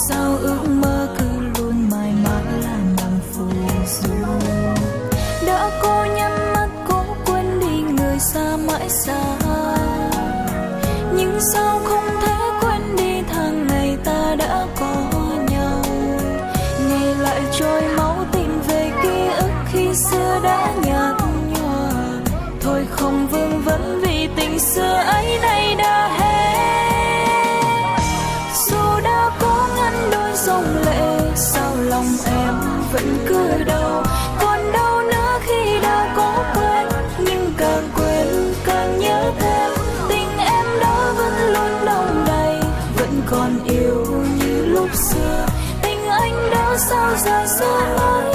sao ước mơ cứ luôn mãi mãi là nằm phù du. Đã cố nhắm mắt cố quên đi người xa mãi xa, nhưng sao không thể quên đi tháng ngày ta đã có nhau. Ngày lại trôi máu tìm về ký ức khi xưa đã nhạt nhòa, thôi không vương vấn vì tình xưa ấy nay đã hết. Dù đã cố ngăn đôi dòng lệ, sao lòng em vẫn cứ đau. Còn đau nữa khi đã cố quên, nhưng càng quên càng nhớ thêm. Tình em đó vẫn luôn đong đầy, vẫn còn yêu như lúc xưa. Tình anh đó sao giờ xa lắm.